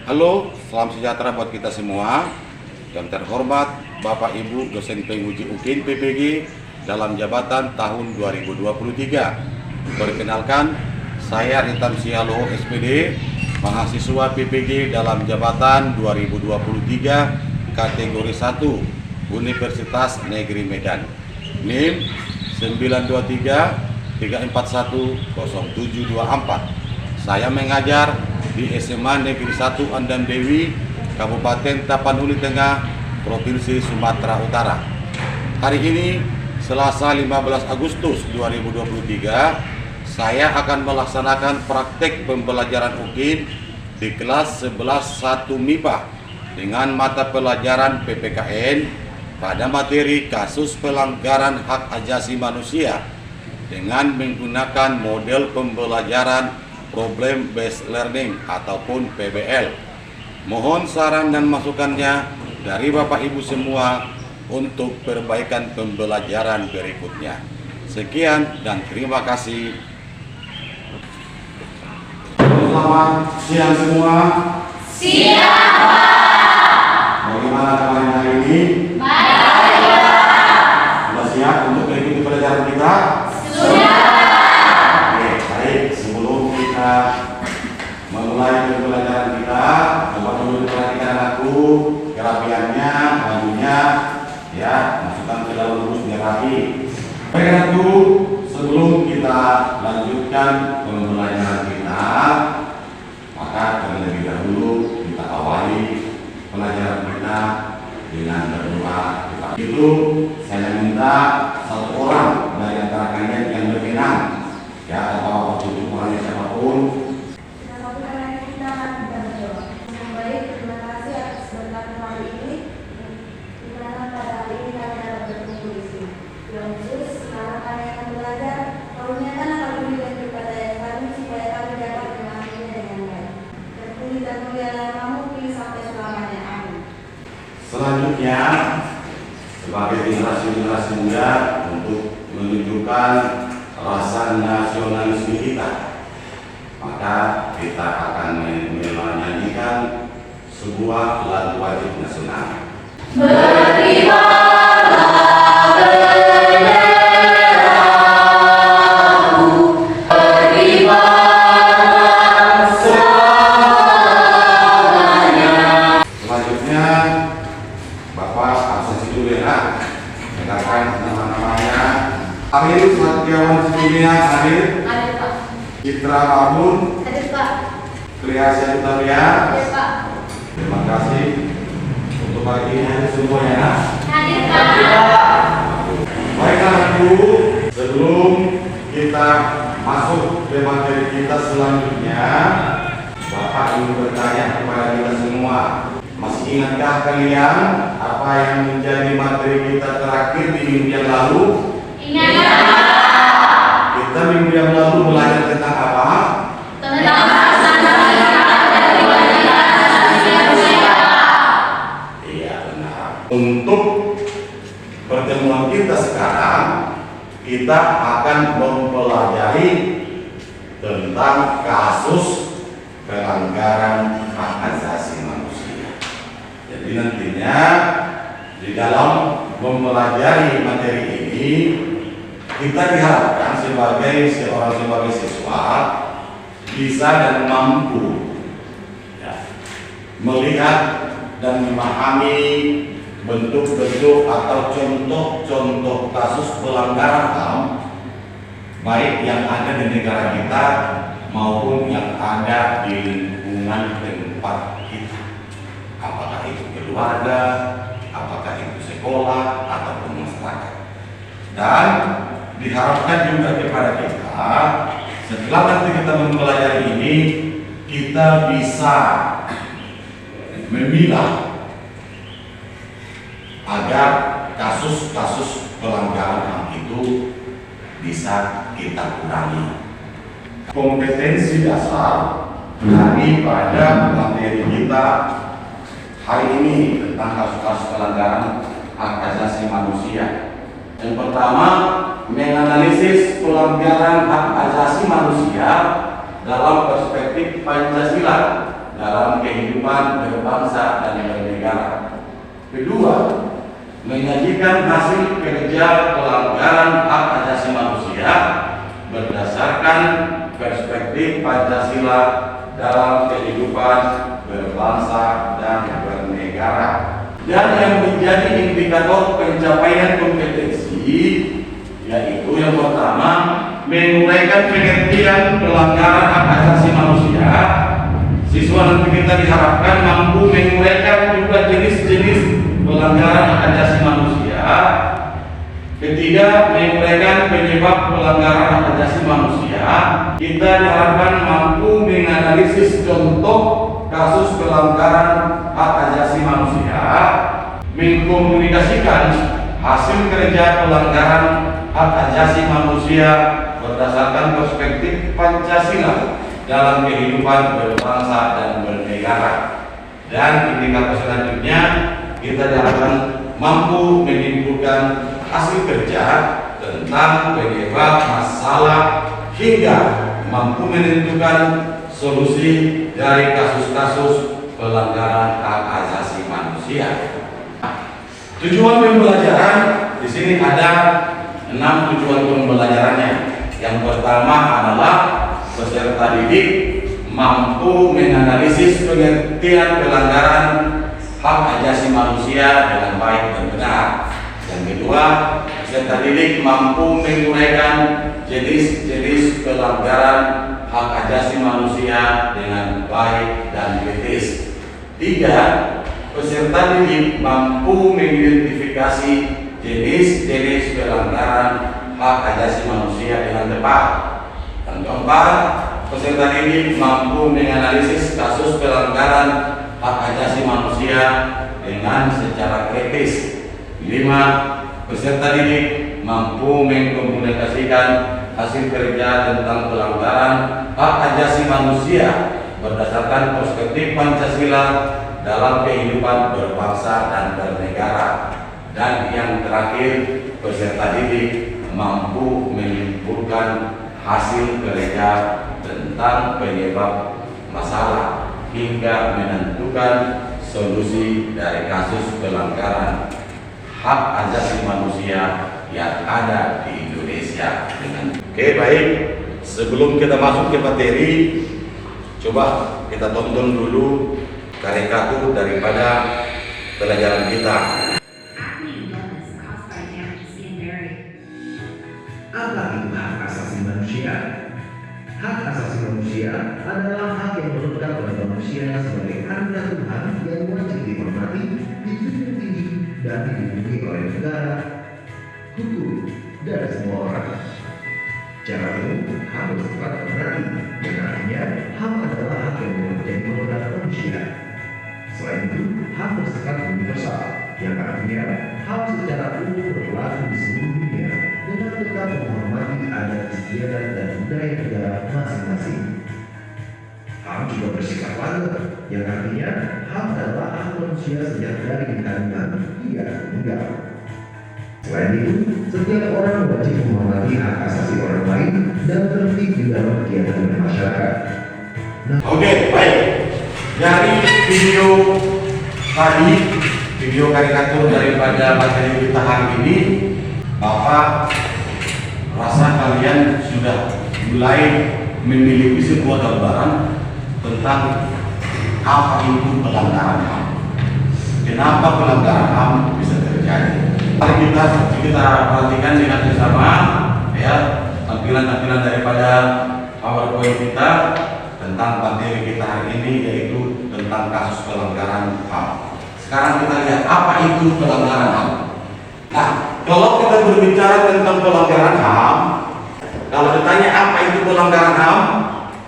Halo, salam sejahtera buat kita semua. Yang terhormat Bapak Ibu dosen penguji UKIN PPG dalam jabatan tahun 2023. Perkenalkan, saya Ritam Sialo SPD, mahasiswa PPG dalam jabatan 2023 kategori 1 Universitas Negeri Medan. NIM 923 341 0724. Saya mengajar di SMA Negeri 1 Andam Dewi, Kabupaten Tapanuli Tengah, Provinsi Sumatera Utara. Hari ini, Selasa 15 Agustus 2023, saya akan melaksanakan praktek pembelajaran UKIN di kelas 11 1 MIPA dengan mata pelajaran PPKN pada materi kasus pelanggaran hak asasi manusia dengan menggunakan model pembelajaran Problem Based Learning ataupun PBL. Mohon saran dan masukannya dari Bapak Ibu semua untuk perbaikan pembelajaran berikutnya. Sekian dan terima kasih. Selamat siang semua. Siang, Pak. Bagaimana kalian hari ini? Baik, Pak. Sudah siap untuk mengikuti pelajaran kita? Sudah. Memulai pembelajaran kita, coba dulu perhatikan aku kerapiannya, majunya, ya, masukkan ke dalam rubus biar rapi. Baik aku, sebelum kita lanjutkan pembelajaran kita, maka terlebih dahulu kita awali pelajaran kita dengan berdoa. Itu saya minta satu orang dari antara kalian yang berkenan, ya, atau tujuh orang siapapun. Selanjutnya, sebagai generasi muda untuk menunjukkan rasa nasionalisme kita, maka kita akan menyanyikan sebuah lagu wajib nasional. Hadir Satiawan Sedunia, hadir. Hadir, Pak. Citra Harun, Hadir, Pak. Kreasi Utaria. Hadir, Pak. Terima kasih untuk hari ini hadir semuanya. Hadir, Pak. Baiklah Bu, sebelum kita masuk ke materi kita selanjutnya, Bapak ingin bertanya kepada kita semua. Masih ingatkah kalian apa yang menjadi materi kita terakhir di minggu yang lalu? Ingat. Kita minggu yang lalu belajar tentang apa? Tentang dari manusia. Iya, benar. Untuk pertemuan kita sekarang, kita akan mempelajari tentang kasus pelanggaran hak asasi manusia. Jadi nantinya di dalam mempelajari materi ini, kita diharapkan sebagai siswa bisa dan mampu, ya, melihat dan memahami bentuk-bentuk atau contoh-contoh kasus pelanggaran HAM, baik yang ada di negara kita maupun yang ada di lingkungan tempat kita. Apakah itu keluarga, apakah itu sekolah ataupun masyarakat. Dan diharapkan juga kepada kita, setelah nanti kita mempelajari ini, kita bisa memilah agar kasus-kasus pelanggaran HAM itu bisa kita kurangi. Kompetensi dasar daripada materi kita hari ini tentang kasus-kasus pelanggaran hak asasi manusia. Yang pertama, menganalisis pelanggaran hak asasi manusia dalam perspektif Pancasila dalam kehidupan berbangsa dan bernegara. Kedua, menyajikan hasil kerja pelanggaran hak asasi manusia berdasarkan perspektif Pancasila dalam kehidupan berbangsa dan bernegara. Dan yang menjadi indikator pencapaian kompetensi yaitu yang pertama, menguraikan pengertian pelanggaran hak asasi manusia. Siswa nanti kita diharapkan mampu menguraikan juga jenis-jenis pelanggaran hak asasi manusia. Ketiga, menguraikan penyebab pelanggaran hak asasi manusia. Kita diharapkan mampu menganalisis contoh kasus pelanggaran hak asasi manusia, mengkomunikasikan hasil kerja pelanggaran hak asasi manusia berdasarkan perspektif Pancasila dalam kehidupan berbangsa dan bernegara. Dan indikator selanjutnya, kita diharapkan mampu menyimpulkan hasil kerja tentang penyebab masalah hingga mampu menentukan solusi dari kasus-kasus pelanggaran hak asasi manusia. Tujuan pembelajaran di sini ada 6 tujuan pembelajarannya. Yang pertama adalah peserta didik mampu menganalisis pengertian pelanggaran hak asasi manusia dengan baik dan benar. Yang kedua, peserta didik mampu menguraikan jenis-jenis pelanggaran hak asasi manusia dengan baik dan kritis. 3. Peserta didik mampu mengidentifikasi jenis-jenis pelanggaran hak asasi manusia dengan tepat. Yang keempat, peserta didik mampu menganalisis kasus pelanggaran hak asasi manusia dengan secara kritis. 5. Peserta didik mampu mengkomunikasikan hasil kerja tentang pelanggaran hak asasi manusia berdasarkan perspektif Pancasila dalam kehidupan berbangsa dan bernegara. Dan yang terakhir, peserta didik mampu menyimpulkan hasil kerja tentang penyebab masalah hingga menentukan solusi dari kasus pelanggaran hak asasi manusia yang ada di Indonesia. Oke, baik. Sebelum kita masuk ke materi, coba kita tonton dulu karikatur daripada pelajaran kita. Apa itu hak asasi manusia? Hak asasi manusia adalah hak yang melekat pada manusia sebagai anugerah Tuhan yang wajib dihormati, dijunjung tinggi, dan dilindungi oleh negara, hukum, dan semua orang. Secara umum, hak bersifat berarti, yang artinya hak adalah hak yang menjadi melekat manusia. Selain itu, hak bersifat universal, yang artinya hak secara umum berlaku di seluruh dunia dengan tetap menghormati adat istiadat dan budaya negara masing-masing. HAM juga bersifat langgeng, yang artinya HAM adalah hak manusia sejak dari kandungan hingga meninggal. Selain itu, setiap orang wajib menghormati hak asasi orang lain dan tertib di dalam kegiatan bermasyarakat. Oke, baik. Dari video tadi, video karikatur daripada materi kita hari ini, Bapak rasa kalian sudah mulai memiliki sebuah gambaran tentang apa itu pelanggaran HAM. Kenapa pelanggaran HAM bisa terjadi? Mari kita perhatikan dengan bersama ya tampilan-tampilan daripada PowerPoint kita tentang materi kita hari ini, yaitu tentang kasus pelanggaran HAM. Sekarang kita lihat apa itu pelanggaran HAM. Nah, kalau kita berbicara tentang pelanggaran HAM, kalau ditanya apa itu pelanggaran HAM,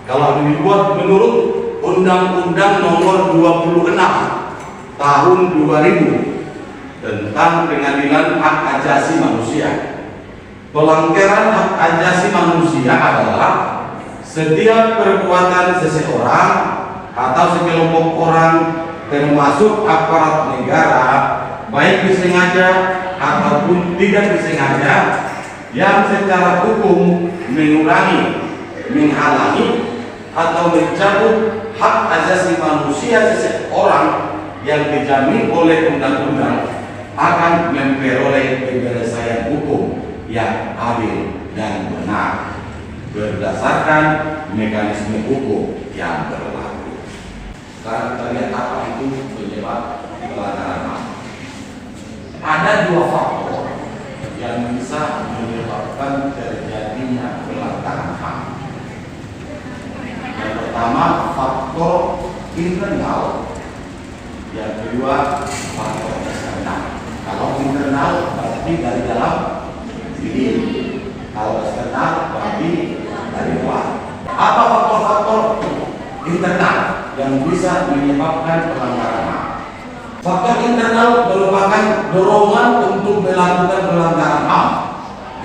kalau dibuat menurut Undang-Undang Nomor 26 Tahun 2000 tentang Pengadilan Hak Asasi Manusia, pelanggaran hak asasi manusia adalah setiap perbuatan seseorang atau sekelompok orang termasuk aparat negara, baik disengaja ataupun tidak disengaja, yang secara hukum mengurangi, menghalangi atau mencabut hak asasi manusia seseorang yang dijamin oleh undang-undang akan memperoleh penyelesaian hukum yang adil dan benar berdasarkan mekanisme hukum yang berlaku. Sekarang kita lihat apa itu penyebab pelanggaran HAM. Ada dua faktor yang bisa menyebabkan terjadinya pelanggaran HAM. Yang pertama, faktor internal. Yang kedua, faktor eksternal. Kalau internal berarti dari dalam diri. Kalau eksternal berarti dari luar. Apa faktor-faktor internal yang bisa menyebabkan pelanggaran HAM? Faktor internal merupakan dorongan untuk melakukan pelanggaran HAM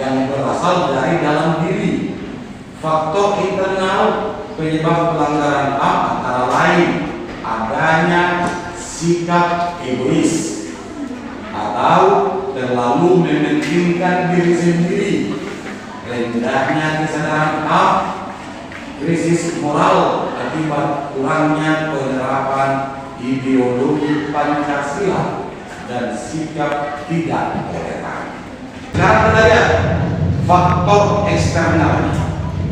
yang berasal dari dalam diri. Faktor internal penyebab pelanggaran HAM antara lain adanya sikap egois atau terlalu mementingkan diri sendiri, rendahnya kesadaran HAM, krisis moral akibat kurangnya penerapan ideologi Pancasila, dan sikap tidak toleran. Sekarang kita lihat faktor eksternal.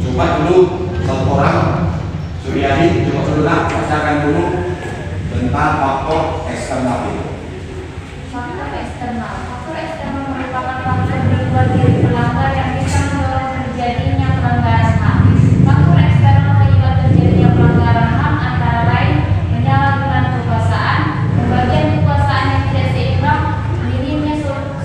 Coba dulu satu orang, Suryadi, coba dulu bacakan dulu tentang faktor eksternal itu. Faktor eksternal merupakan faktor di luar diri pelanggar yang bisa mendorong terjadinya pelanggaran HAM. Faktor eksternal penyebab terjadinya pelanggaran HAM antara lain penyalahgunaan kekuasaan, pembagian kekuasaan yang tidak seimbang, minimnya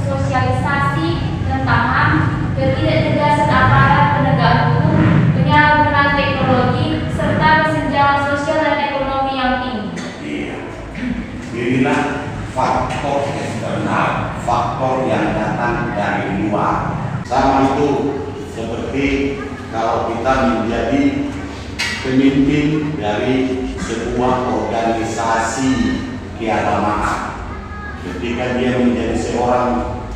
sosialisasi tentang HAM, ketidaktegasan aparat penegak hukum, penyalahgunaan teknologi, serta kesenjangan sosial dan ekonomi yang tinggi. Iya, inilah faktor eksternal, faktor yang datang dari luar. Sama itu seperti kalau kita menjadi pemimpin dari sebuah organisasi keagamaan. Ketika dia menjadi seorang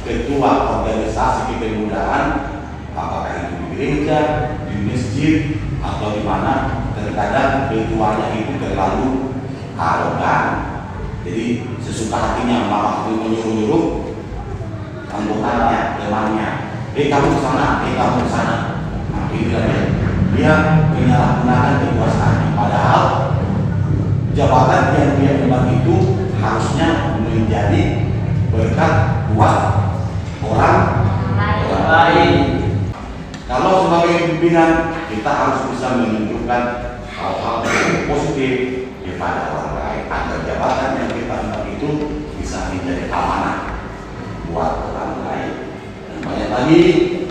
ketua organisasi kepemudaan, apakah itu di gereja, di masjid, atau di mana, terkadang ketuanya itu terlalu arogan. Jadi sesuka hatinya malah menyuruh-nyuruh anggotanya, temannya, kamu ke sana, kamu ke sana. Nah, dia menyalahgunakan kekuasaannya. Padahal jabatan yang dia emban itu harusnya menjadi berkat buat orang lain. Kalau sebagai pimpinan kita harus bisa menunjukkan hal-hal yang positif kepada orang lain agar jabatan yang kita emban itu bisa menjadi amanah buat orang lain. Dan banyak lagi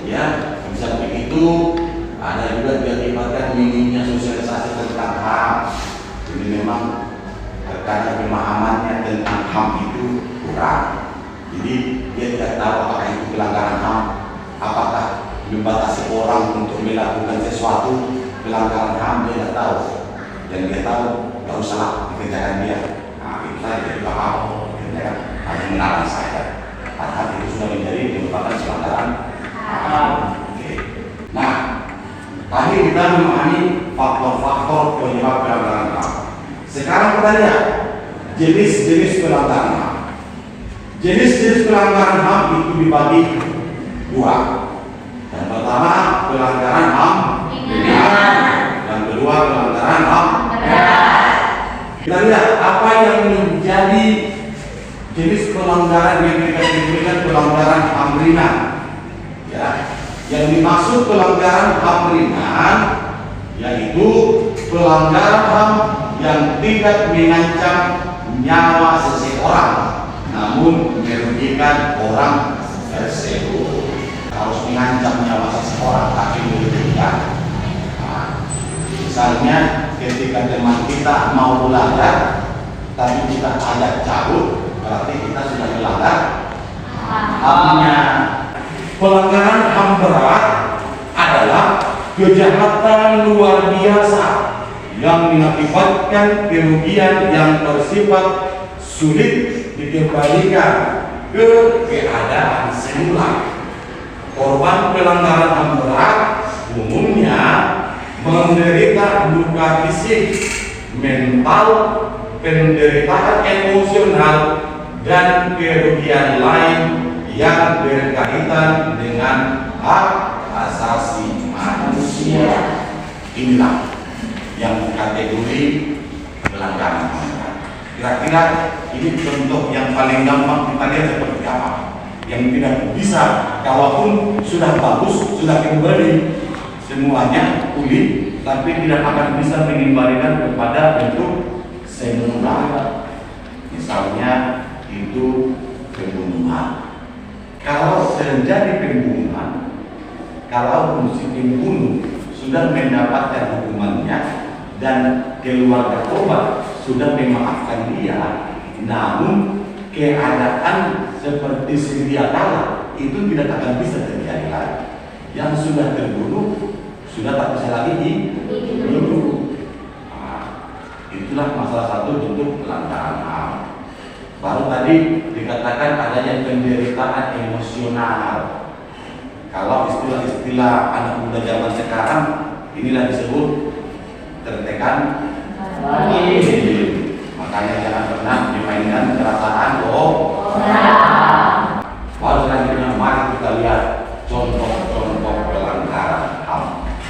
ya, bisa begitu. Ada juga diakibatkan minimnya sosialisasi tentang HAM. Jadi memang terkadang pemahamannya tentang HAM itu kurang. Jadi dia tidak tahu apakah itu pelanggaran HAM, apakah membatasi orang untuk melakukan sesuatu pelanggaran HAM, dia tidak tahu. Dan dia tahu tidak usah dikerjakan dia. Nah, itu saja juga HAM, hanya menahan saja. Padahal itu sudah menjadi merupakan pelanggaran HAM. Nah, tadi kita memahami faktor-faktor penyebab pelanggaran HAM. Sekarang kita lihat jenis-jenis pelanggaran HAM. Jenis-jenis pelanggaran HAM itu dibagi dua. Yang pertama pelanggaran HAM ringan, yang kedua pelanggaran HAM berat. Kita lihat apa yang menjadi jenis pelanggaran yang kita diberikan pelanggaran HAM ringan. Ya. Yang dimaksud pelanggaran HAM ringan yaitu pelanggaran HAM yang tidak mengancam nyawa seseorang namun merugikan orang tersebut. Harus mengancam nyawa seseorang tapi merugikan. Nah, misalnya ketika teman kita mau melanggar tapi kita ajak cabut, berarti kita sudah melanggar HAM-nya. Pelanggaran HAM berat adalah kejahatan luar biasa yang mengakibatkan kerugian yang bersifat sulit dikembalikan ke keadaan semula. Korban pelanggaran HAM berat umumnya menderita luka fisik, mental, penderitaan emosional, dan kerugian lain yang berkaitan dengan hak asasi manusia. Inilah yang kategori pelanggaran HAM berat. Kira-kira ini contoh yang paling gampang kita lihat seperti apa? Yang tidak bisa, kalaupun sudah bagus, sudah kembali semuanya pulih, tapi tidak akan bisa mengembalikan kepada bentuk semula. Misalnya itu pembunuhan. Kalau terjadi pembunuhan, kalau si pembunuh sudah mendapatkan hukumannya dan keluarga korban sudah memaafkan dia, namun keadaan seperti sedia kala itu tidak akan bisa terjadi lagi. Yang sudah terbunuh sudah tak bisa lagi hidup. Itulah masalah satu bentuk pelanggaran HAM. Baru tadi dikatakan adanya penderitaan emosional. Kalau istilah-istilah anak muda zaman sekarang, inilah disebut tertekan lagi. Makanya jangan pernah dimainkan perasaan Baru selanjutnya mari kita lihat contoh-contoh pelanggaran HAM.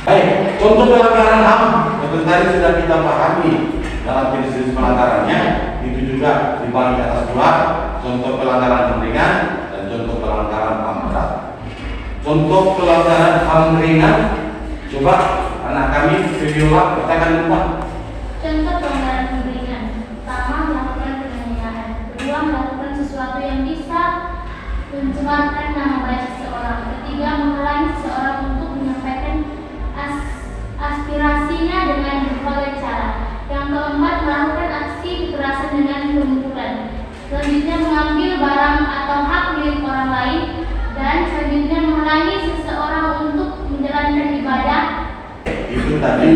Baik, contoh pelanggaran HAM seperti tadi sudah kita pahami dalam jenis-jenis pelanggarannya, itu juga dibagi atas dua, contoh pelanggaran HAM ringan dan contoh pelanggaran HAM berat. Contoh pelanggaran HAM ringan, coba anak kami Viola katakan lupa. Contoh pelanggaran HAM ringan: pertama, melakukan penganiayaan; kedua, melakukan sesuatu yang bisa mencemarkan nama baik seseorang; ketiga, menghalangi seseorang untuk menyampaikan aspirasinya dengan berbagai cara; yang keempat, melakukan aksi kekerasan dengan pemukulan; selanjutnya, mengambil barang atau hak milik orang lain; dan selanjutnya, menghalangi seseorang untuk menjalankan ibadah. Itu tadi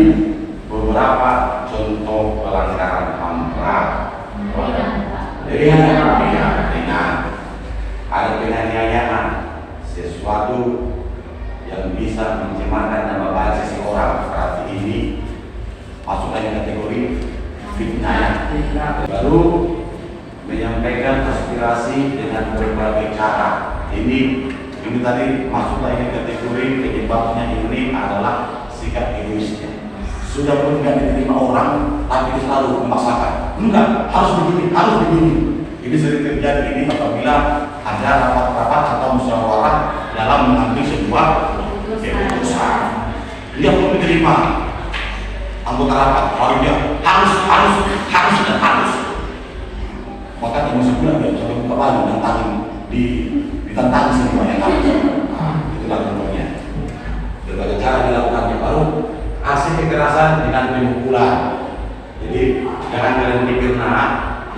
beberapa contoh pelanggaran HAM berat. Ringan. Ada penganiayaan, sesuatu yang bisa mencemarkan nama baik seseorang. Berarti ini masuk dalam kategori fitnah. Baru menyampaikan aspirasi dengan berbagai cara. Ini tadi masuklah ini kategori penyebabnya ini adalah sikap egoisnya. Sudah pun tidak diterima orang, tapi selalu memaksakan. Enggak, harus begini. Ini sering terjadi ini apabila ada rapat-rapat atau musyawarah dalam mengambil sebuah keputusan. Dia pun diterima anggota rapat, baru dia harus. Maka emosi pula dia sampai buka baju dan ditantang semua yang harus. Itulah contohnya. Berbagai cara dilakukannya, baru aksi kekerasan dengan pemukulan. Jadi jangan kalian pikir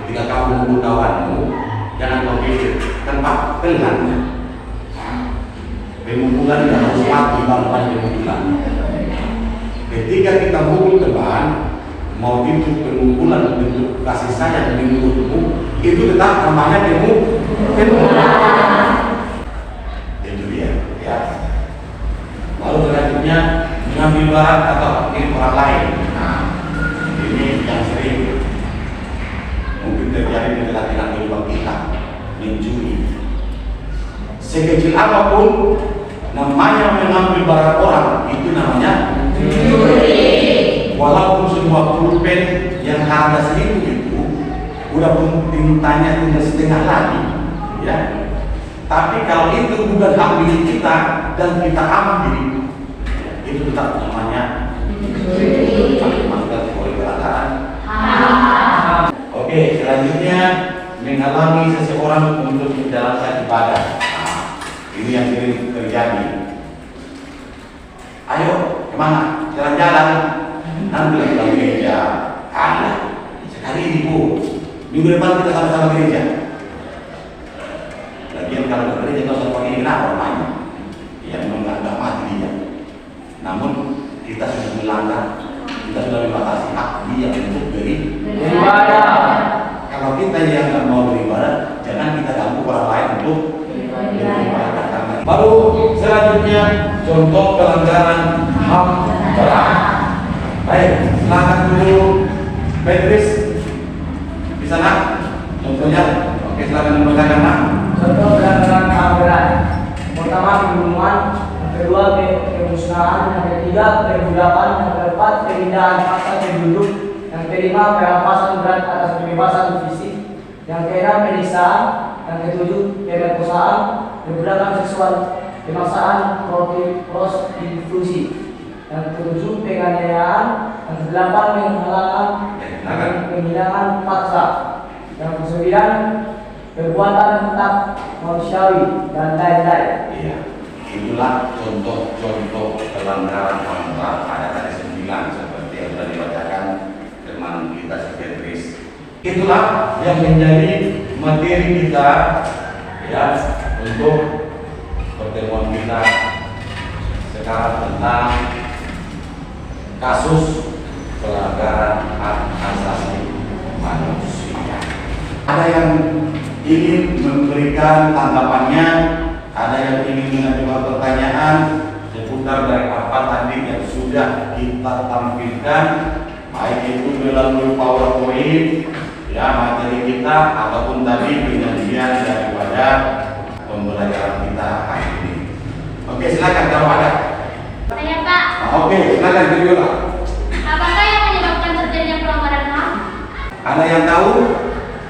ketika kamu memukul kawanmu, jangan kau pikir tempat pelannya. Pemukulan tidak harus mati baru pemukulan. Ketika kita mukul teman, mau itu pemukulan bentuk kasih sayang menurutmu, itu tetap namanya pemukulan. Itu dia, ya. Lalu selanjutnya mengambil barang atau milik orang lain. Nah, ini yang sering mungkin terjadi di tengah-tengah kehidupan kita, mencuri. Sekecil apapun namanya mengambil barang orang, itu namanya mencuri. Walaupun sebuah pulpen yang harga 1.000 itu udah pun tintanya tinggal setengah lagi, ya. Tapi kalau itu bukan hak milik kita dan kita ambil, itu tetap namanya masuk kategori pelanggaran. Oke, selanjutnya menghalangi seseorang untuk menjalankan ibadah. Ini yang sering terjadi. Ayo, kemana? Jalan-jalan. Nanti lagi ke gereja. Sekali ini Bu, minggu depan kita sama-sama gereja. Lagian kalau ke gereja kalau seperti ini kenapa namanya? Ya memang nggak mati dia. Namun kita sudah melanggar, kita sudah membatasi hak dia untuk beribadah. Kalau kita yang nggak mau beribadah, jangan kita ganggu orang lain untuk beribadah. Baru selanjutnya contoh pelanggaran HAM berat. Baik, silakan dulu Petris di sana contohnya. Oke, silakan membacakan Nak. Contoh pelanggaran HAM berat. Pertama, pembunuhan. Yang kedua, pemusnahan. Yang ketiga, perbudakan. Yang keempat, pemindahan paksa penduduk. Yang kelima, perampasan berat atas kebebasan fisik. Yang keenam, penistaan. Yang ketujuh, pemerkosaan, perbudakan seksual, pemaksaan prostitusi. Yang ketujuh, penganiayaan. Yang kedelapan, penghinaan paksa. Yang kesembilan, perbuatan tentang manusiawi dan lain-lain. Iya, itulah contoh-contoh pelanggaran HAM berat. Ada tadi 9 seperti yang sudah dibacakan teman kita si Petris. Itulah yang menjadi materi kita ya untuk pertemuan kita sekarang tentang kasus pelanggaran hak asasi manusia. Ada yang ingin memberikan tanggapannya, ada yang ingin mengajukan pertanyaan seputar dari apa tadi yang sudah kita tampilkan, baik itu melalui PowerPoint ya materi kita ataupun tadi penyajian daripada pembelajaran kita hari ini. Oke, silakan kalau ada. Saya Pak, Oke, silakan Viola. apakah yang menyebabkan terjadinya pelanggaran HAM? Ada yang tahu?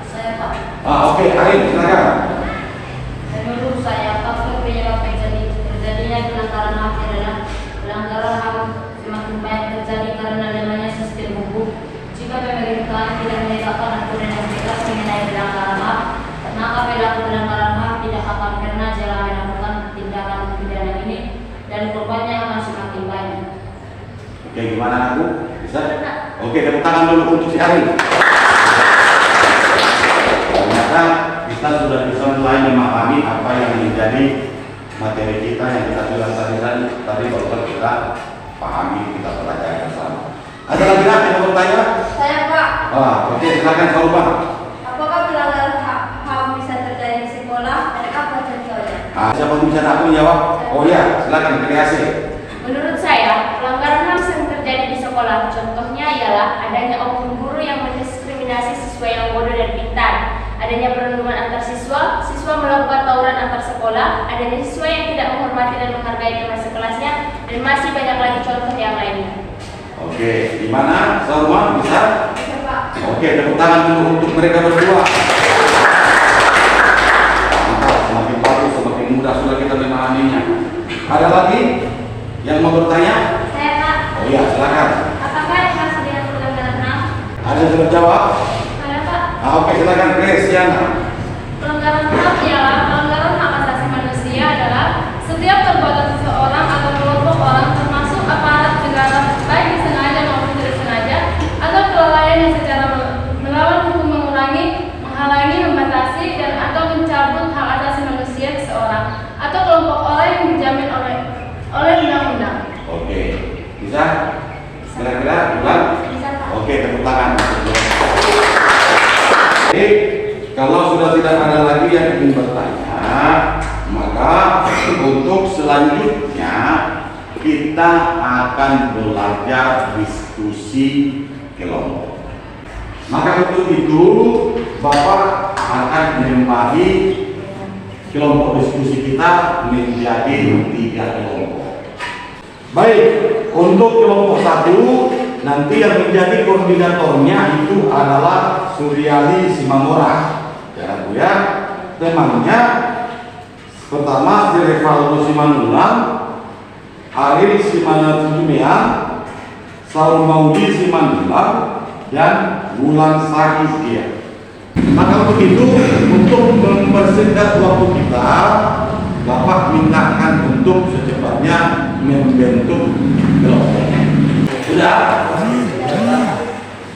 Saya Pak. Oke, Arin, silakan. Menurut saya, faktor penyebab terjadinya pelanggaran HAM adalah pelanggaran HAM semakin banyak terjadi karena lemahnya sistem hukum. Jika pemerintah tidak menegakkan aturan yang tegas mengenai pelanggaran HAM, maka pelaku pelanggaran HAM tidak akan pernah jela melakukan tindakan pidana ini dan korbannya akan semakin banyak. Oke, gimana aku? Bisa? Oke, tepuk tangan dulu untuk si Arin. Ternyata kita sudah bisa mulai memahami apa yang menjadi materi kita yang kita jelaskan tadi baru kita pahami, kita pelajari bersama. Ada lagi yang mau bertanya? Saya Pak, Oke, silakan Pak Ubah. apakah pelanggaran HAM bisa terjadi di sekolah dan apa contohnya? Siapa yang bisa aku menjawab? Oh ya, silakan kreasi. Menurut saya, pelanggaran HAM sering terjadi di sekolah. Contohnya ialah adanya oknum guru yang mendiskriminasi siswa yang bodoh dan pintar, adanya perundungan antar siswa, siswa melakukan tawuran antar sekolah, adanya siswa yang tidak menghormati dan menghargai teman sekelasnya, dan masih banyak lagi contoh yang lainnya. Oke, gimana? Semua bisa? Bisa Pak. Oke, tepuk tangan dulu untuk mereka berdua. Mantap, semakin bagus, semakin mudah sudah kita memahaminya. Ada lagi yang mau bertanya? Saya Pak, Oh iya, silakan. apakah yang masih dengan pelanggaran HAM? Ada yang sudah jawab? Saya Pak. Oke, silakan Christiana. Pelanggaran HAM ialah pelanggaran hak asasi manusia adalah setiap perbuatan seseorang atau kelompok orang termasuk aparat negara baik disengaja maupun tidak sengaja atau kelalaian yang secara melawan hukum mengurangi, menghalangi, membatasi dan atau mencabut hak asasi manusia seseorang atau kelompok orang yang dijamin oleh undang-undang. Oke, bisa? Kira-kira ulang? Bisa Pak. Oke, tepuk tangan. Oke, kalau sudah tidak ada lagi yang ingin bertanya, maka untuk selanjutnya kita akan belajar diskusi kelompok. Maka untuk itu Bapak akan membagi kelompok diskusi kita menjadi 3 kelompok. Baik, untuk kelompok 1 nanti yang menjadi koordinatornya itu adalah Suryali Simamora. Ya, Bu ya. Temanya pertama Revaldo Simanulang, Ariel Simanatujumean, Saul Maudi Simanulang, dan Wulan Sahidia. Maka untuk itu, untuk mempersingkat waktu kita, Bapak mintakan untuk secepatnya membentuk kelompok. Sudah?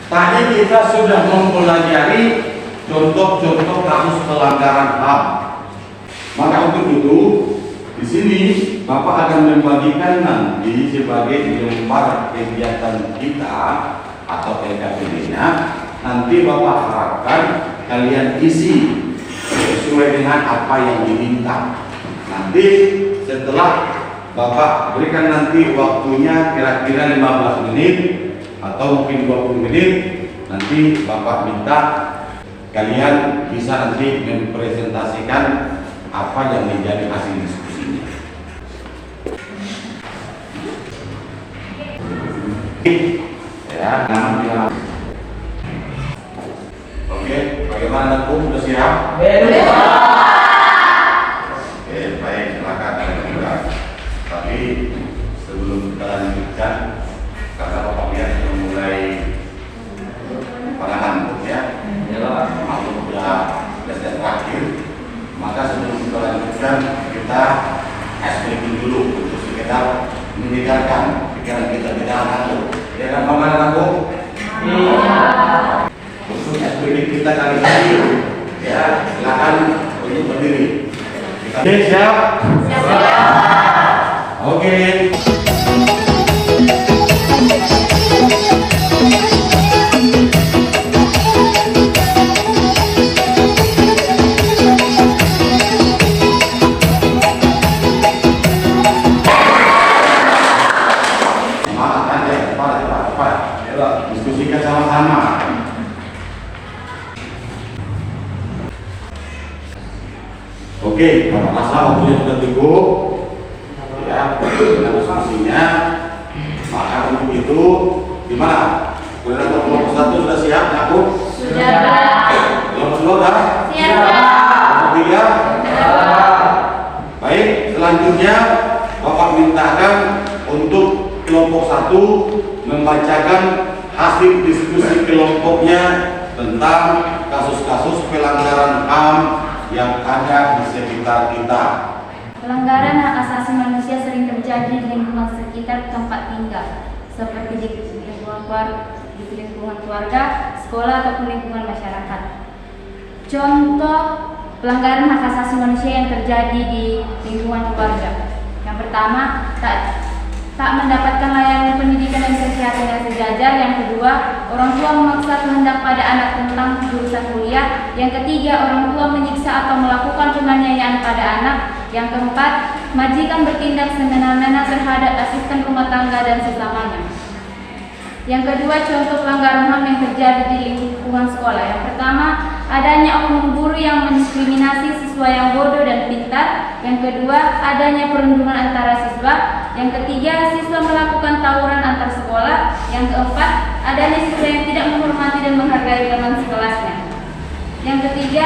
Tadi kita sudah mempelajari contoh-contoh kasus pelanggaran HAM. Maka untuk itu, di sini Bapak akan membagikan nanti sebagai lembar kegiatan kita atau LKPD-nya. Nanti Bapak harapkan kalian isi sesuai dengan apa yang diminta. Nanti setelah Bapak berikan nanti waktunya kira-kira 15 menit atau mungkin 20 menit. nanti Bapak minta kalian bisa nanti mempresentasikan apa yang menjadi hasil diskusinya. Ya, nama. Oke, bagaimana Kum? Sudah siap? Oke, baik, silakan kalian juga. Tapi sebelum kita lanjutkan, karena Bapak lihat sudah mulai pada ngantuk ya, aku sudah detik terakhir. Maka sebelum kita lanjutkan, kita breaking dulu untuk sekedar menyegarkan pikiran kita tidak ngantuk. Ya kan, bagaimana aku? Untuk breaking kita kali ini, ya silakan untuk berdiri. Oke, siap? Oke. Diskusikan sama-sama. Oke, kalau masa waktunya sudah cukup, ya, dengan diskusinya, maka untuk itu gimana? Koordinator kelompok 1 sudah siap, aku? Sudah. Kelompok 2 sudah? Siap. Kelompok 3? Baik, selanjutnya Bapak mintakan untuk kelompok 1 membacakan hasil diskusi kelompoknya tentang kasus-kasus pelanggaran HAM yang ada di sekitar kita. Pelanggaran hak asasi manusia sering terjadi di lingkungan sekitar tempat tinggal, seperti di lingkungan keluarga, sekolah, ataupun lingkungan masyarakat. Contoh pelanggaran hak asasi manusia yang terjadi di lingkungan keluarga. Yang pertama, tak mendapatkan layanan pendidikan dan kesehatan yang sejajar. Yang kedua, orang tua memaksa kehendak pada anak tentang jurusan kuliah. Yang ketiga, orang tua menyiksa atau melakukan penganiayaan pada anak. Yang keempat, majikan bertindak semena-mena terhadap asisten rumah tangga dan sesamanya. Yang kedua, contoh pelanggaran HAM yang terjadi di lingkungan sekolah. Yang pertama, adanya oknum guru yang mendiskriminasi siswa yang bodoh dan pintar. Yang kedua, adanya perundungan antara siswa. Yang ketiga, siswa melakukan tawuran antar sekolah. Yang keempat, adanya siswa yang tidak menghormati dan menghargai teman sekelasnya. Yang ketiga,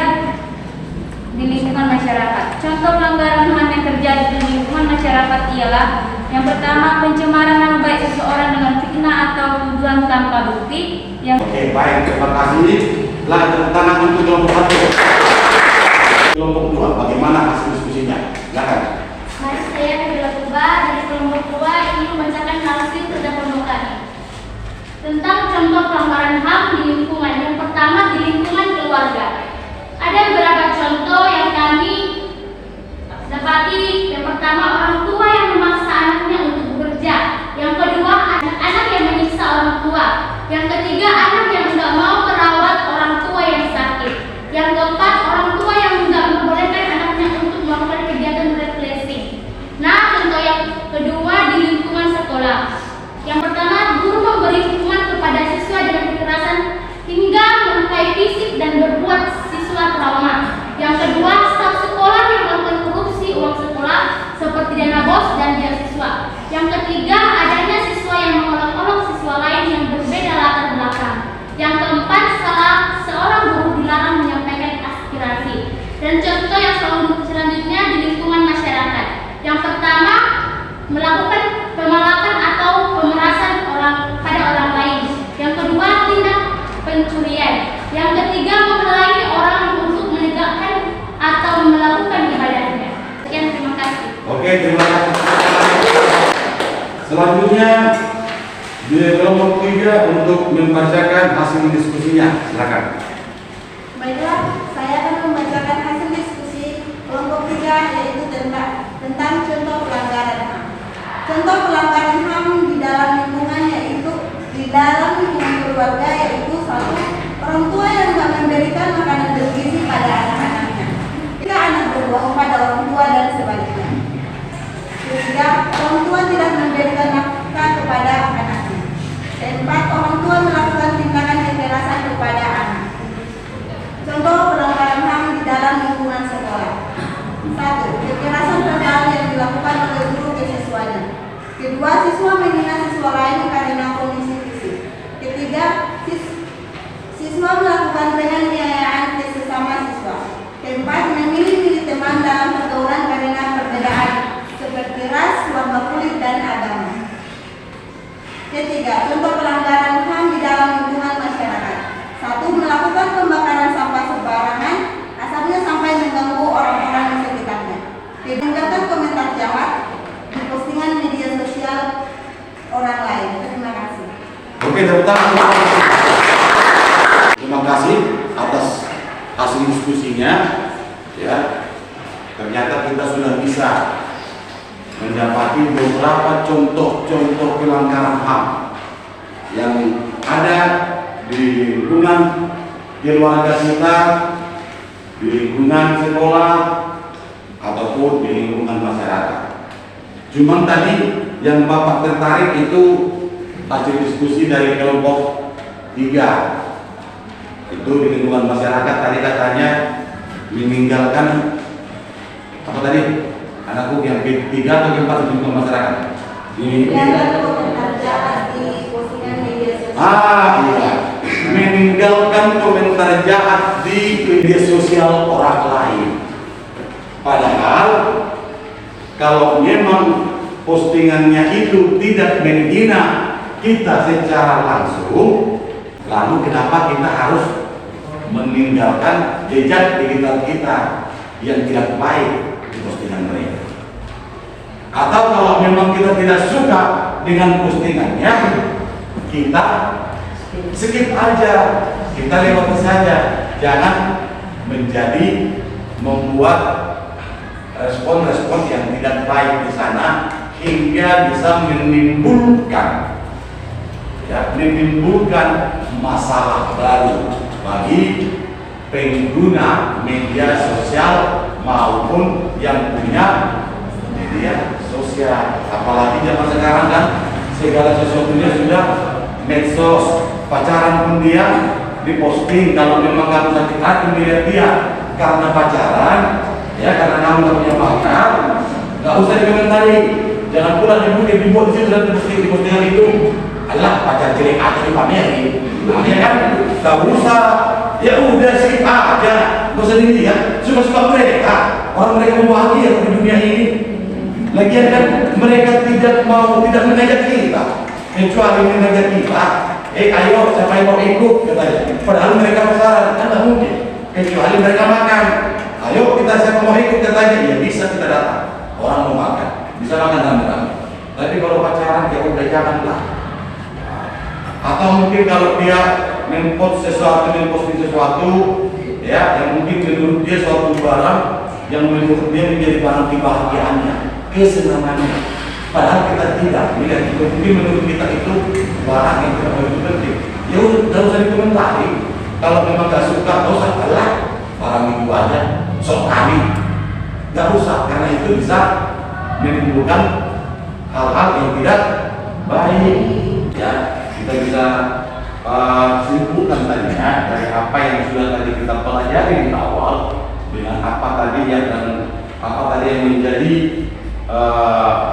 di lingkungan masyarakat. Contoh pelanggaran HAM yang terjadi di lingkungan masyarakat ialah yang pertama, pencemaran nama baik seseorang dengan fitnah atau tuduhan tanpa bukti. Oke, baik, terima kasih. Lanjut tangan untuk kelompok 1. Kelompok 2, bagaimana hasil diskusinya? Silakan. Mari saya Nabila Tuba dari kelompok 2 ingin membacakan hasil kerja kelompok kami tentang contoh pelanggaran HAM di lingkungan. Yang pertama, di lingkungan keluarga. Ada beberapa contoh yang kami dapati. Yang pertama, orang tua yang memaksa anaknya untuk bekerja. Yang kedua, anak-anak yang menyiksa orang tua. Yang ketiga, anak yang tidak mau merawat orang tua yang sakit. Yang keempat, orang tua yang tidak membolehkan anaknya untuk melakukan kegiatan refreshing. Nah, contoh yang kedua di lingkungan sekolah. Yang pertama, guru memberi hukuman kepada siswa dengan kekerasan hingga melukai fisik dan berbuat siswa trauma. Yang kedua, staf sekolah yang melakukan korupsi uang sekolah seperti dana BOS dan beasiswa. Yang ketiga, adanya siswa yang mengolok-olok siswa lain yang berbeda latar belakang. Yang keempat, seorang guru dilarang menyampaikan aspirasi. Dan contoh yang selanjutnya di lingkungan masyarakat. Yang pertama, melakukan pemalakan atau pemerasan pada orang lain. Yang kedua, tindak pencurian. Yang ketiga, menghalangi orang untuk menegakkan atau melakukan ibadahnya. Sekian, terima kasih. Oke, terima kasih. Selanjutnya di kelompok 3 untuk membacakan hasil diskusinya. Silakan. Baiklah, saya akan membacakan hasil diskusi kelompok 3 yaitu tentang contoh pelanggaran HAM. Contoh pelanggaran HAM di dalam lingkungan yaitu di dalam lingkungan keluarga yaitu 1. Orang tua yang tidak memberikan makanan bergizi pada anak-anaknya. 3. Anak berbohong pada orang tua dan sebaliknya. 3. Orang tua tidak memberikan nafkah kepada anaknya. 4. Orang tua melakukan tindakan kekerasan 1. Kekerasan verbal yang dilakukan oleh guru ke siswanya. Kedua, siswa menghina siswa lain karena kondisi fisik. Ketiga, siswa melakukan penganiayaan ke sesama siswa. Keempat, memilih-milih teman dalam pergaulan karena perbedaan seperti ras, warna kulit, dan agama. Ketiga, contoh pelanggaran HAM di dalam lingkungan masyarakat. 1. Melakukan pembakaran sampah sembarangan, asapnya sampai mengganggu orang-orang di sekitarnya. Meninggalkan komentar jahat di postingan media sosial orang lain. Terima kasih. Oke, tepuk tangan. Terima kasih atas hasil diskusinya. Ya, ternyata kita sudah bisa mendapati beberapa contoh-contoh pelanggaran HAM yang ada di lingkungan keluarga kita, di lingkungan sekolah, ataupun di lingkungan masyarakat. Cuman tadi yang Bapak tertarik itu hasil diskusi dari kelompok 3. Itu di lingkungan masyarakat tadi katanya meninggalkan apa tadi? Anakku yang 3 atau 4 di lingkungan masyarakat. Meninggalkan komentar jahat di postingan media sosial. Iya. Meninggalkan komentar jahat di media sosial orang lain. Padahal kalau memang postingannya itu tidak menghina kita secara langsung, lalu kenapa kita harus meninggalkan jejak digital kita yang tidak baik di postingan mereka? Atau kalau memang kita tidak suka dengan postingannya, kita skip aja, kita lewati saja. Jangan menjadi membuat respon-respon yang tidak baik di sana hingga bisa menimbulkan masalah baru bagi pengguna media sosial maupun yang punya media sosial. Apalagi zaman sekarang kan segala sesuatunya sudah medsos. Pacaran pun dia diposting. Kalau memang kamu sakit hati melihat dia karena pacaran, ya karena kamu nggak punya pacar, nggak usah dikomentari. Jangan pula dibuat di situ dan di postingan itu adalah pacar jelek aja dipamerin. Ya kan? Nggak usah. Ya udah skip aja. Nggak usah dilihat. Suka-suka mereka. Orang mereka mau bahagia di dunia ini. Lagian kan mereka tidak mengajak kita, kecuali mengajak kita. Ayo, siapa yang mau ikut? Katanya. Padahal mereka pasaran, kan nggak mungkin. Kecuali mereka makan. Ayo kita siapa mau ikut? Katanya. Ya bisa kita datang. Orang mau makan, bisa makan rame-rame. Tapi kalau pacaran ya udah janganlah. Atau mungkin kalau dia memposting sesuatu, ya yang mungkin menurut dia suatu barang yang menurut dia menjadi barang kebahagiaannya, kesenangannya. Padahal kita tidak melihat itu, mungkin menurut kita itu barang yang tidak begitu penting. Ya udah, nggak usah dikomentari. Kalau memang nggak suka, nggak usah kalah. Barang itu aja, sok kali, nggak usah, karena itu bisa menimbulkan hal-hal yang tidak baik. Ya, kita bisa simpulkan tadinya dari apa yang sudah tadi kita pelajari di awal dengan apa tadi ya dan apa tadi yang menjadi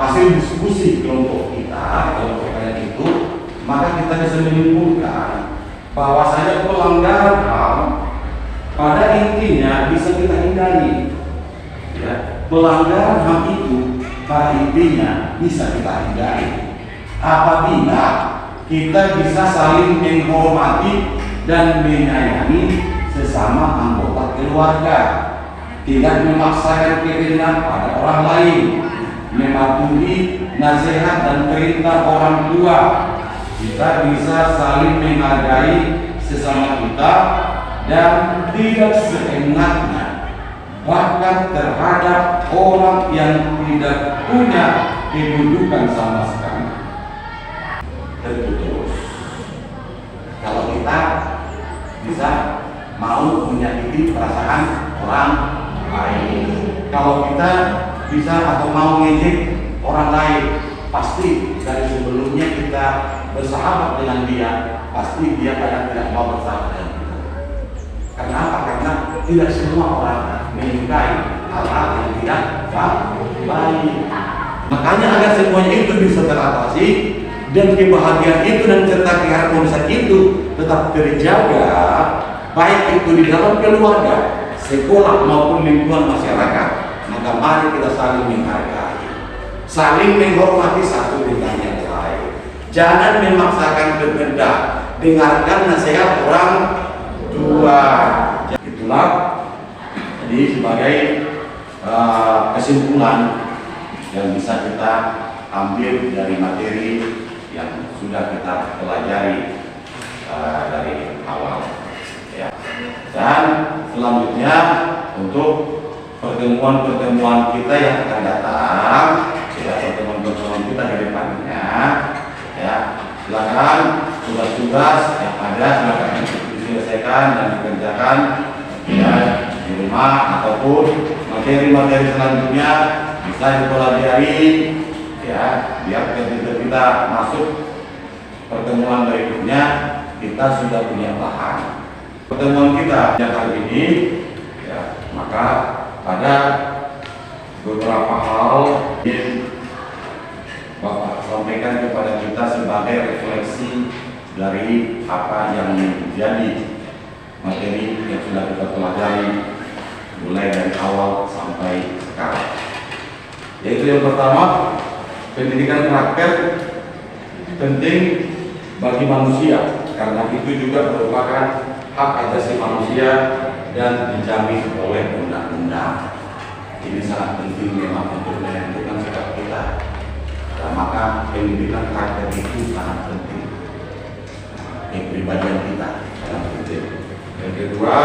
hasil diskusi kelompok kalian itu, maka kita bisa menyimpulkan bahwasanya pelanggaran HAM pada intinya bisa kita hindari. Ya, pelanggaran HAM itu pada intinya bisa kita hindari apabila kita bisa saling menghormati dan menyayangi sesama anggota keluarga, tidak memaksakan kehendak pada orang lain, mematuhi nasihat dan perintah orang tua. Kita bisa saling menghargai sesama kita dan tidak seenaknya, bahkan terhadap orang yang tidak punya kedudukan sama sekali. Terus kalau kita bisa mau menyakiti perasaan orang lain, kalau kita bisa atau mau ngejek orang lain, pasti dari sebelumnya kita bersahabat dengan dia, pasti dia kadang tidak mau bersahabat dengan kita. Karena apa? Karena tidak semua orang menyukai hal-hal yang tidak baik. Makanya agar semuanya itu bisa teratasi dan kebahagiaan itu dan serta keharmonisan itu tetap terjaga, baik itu di dalam keluarga, sekolah maupun lingkungan masyarakat. Maka mari kita saling menghargai, saling menghormati satu dengan yang lain. Jangan memaksakan kehendak, dengarkan nasihat orang tua. Itulah jadi sebagai kesimpulan yang bisa kita ambil dari materi yang sudah kita pelajari dari awal. Ya. Dan selanjutnya untuk pertemuan-pertemuan kita yang akan datang, ya, pertemuan-pertemuan kita di depannya, ya, silakan tugas-tugas yang ada silakan diselesaikan dan dikerjakan, ya, di rumah ataupun materi-materi selanjutnya bisa dipelajari, ya, biar ketika kita masuk pertemuan berikutnya kita sudah punya bahan. Pertemuan kita yang kali ini, ya, maka ada beberapa hal yang Bapak sampaikan kepada kita sebagai refleksi dari apa yang menjadi materi yang sudah kita pelajari mulai dari awal sampai sekarang. Yaitu yang pertama, pendidikan praktek penting bagi manusia karena itu juga merupakan hak asasi manusia dan dijamin oleh undang-undang. Ini sangat penting memang untuk menentukan sikap kita. Dan maka pendidikan karakter itu sangat penting. Kepribadian kita sangat penting. Yang kedua,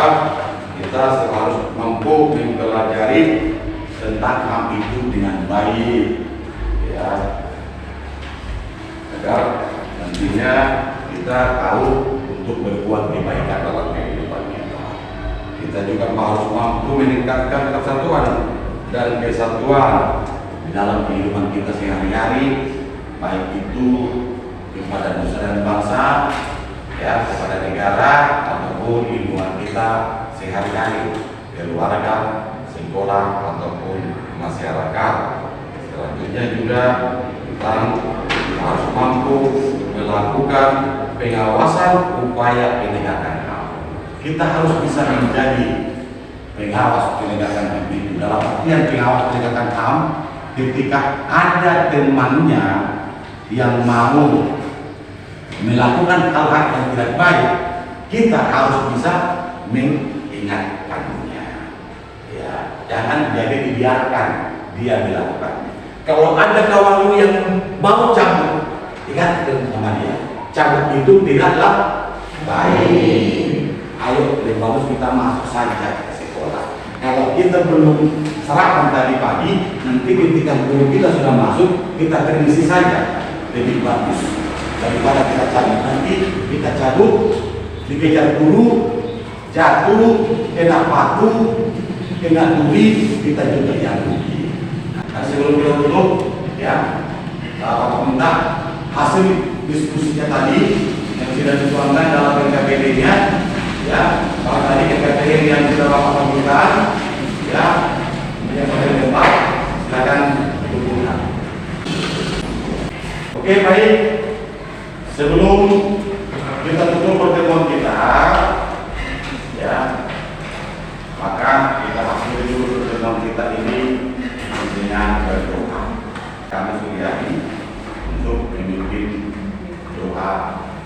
kita harus mampu mempelajari tentang HAM itu dengan baik, ya, agar nantinya kita tahu untuk berbuat kebaikan dalam kehidupan kita. Kita juga harus mampu meningkatkan persatuan dan kesatuan di dalam kehidupan kita sehari-hari, baik itu kepada nusa dan bangsa, ya, kepada negara ataupun lingkungan kita sehari-hari, keluarga, sekolah ataupun masyarakat. Selanjutnya juga kita harus mampu melakukan pengawasan upaya penegakan HAM. Kita harus bisa menjadi pengawas penegakan HAM itu. Dalam artian pengawas penegakan HAM, ketika ada temannya yang mau melakukan hal-hal yang tidak baik, kita harus bisa mengingatkannya. Ya, jangan jadi dibiarkan dia dilakukan. Kalau ada kawan lu yang mau cabut, ingatkan sama dia. Cabut itu tidaklah baik. Ayo, lebih bagus kita masuk saja ke sekolah. Kalau kita belum sarapan tadi pagi, nanti ketika guru kita sudah masuk, kita terisi saja. Lebih bagus daripada kita cabut. Nanti kita cabut, dikejar guru, jatuh, kena patung, kena duri, kita juga yang rugi. Nah, sebelum kita tutup, ya, Bapak minta hasil diskusinya tadi yang sudah dituangkan dalam PKPD-nya, ya, kalau tadi PKPD yang sudah Bapak temukan, ya, yang paling depan, silakan dihubungkan. Oke, baik. Sebelum kita tutup pertemuan kita, ya, maka kita akhiri dulu pertemuan kita ini dengan berdoa. Kami sudahi untuk memimpin doa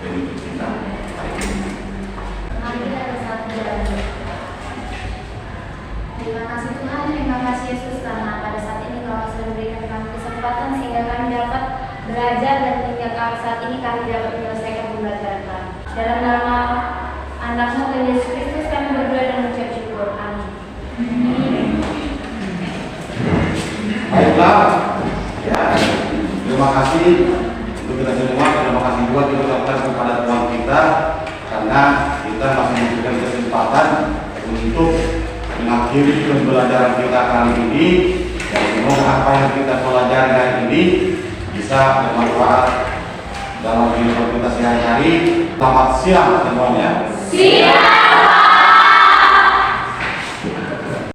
penutup kita. Mari kita bersatu dalam doa. Terima kasih Tuhan, terima kasih Yesus karena pada saat ini Kau sudah memberikan kami kesempatan sehingga kami dapat belajar dan hingga saat ini kami dapat menyelesaikan pembelajaran kami. Dalam nama Anak-Mu Tuhan Yesus Kristus kami berdoa dan mengucap syukur. Amin. Baiklah, ya, terima kasih untuk kita semua. Terima kasih juga diucapkan kepada Tuhan kita karena kita masih memberikan kesempatan untuk mengakhiri pembelajaran kita kali ini. Dan semoga apa yang kita pelajari hari ini bisa bermanfaat dalam kehidupan kita sehari-hari. Selamat siang semuanya. Siap.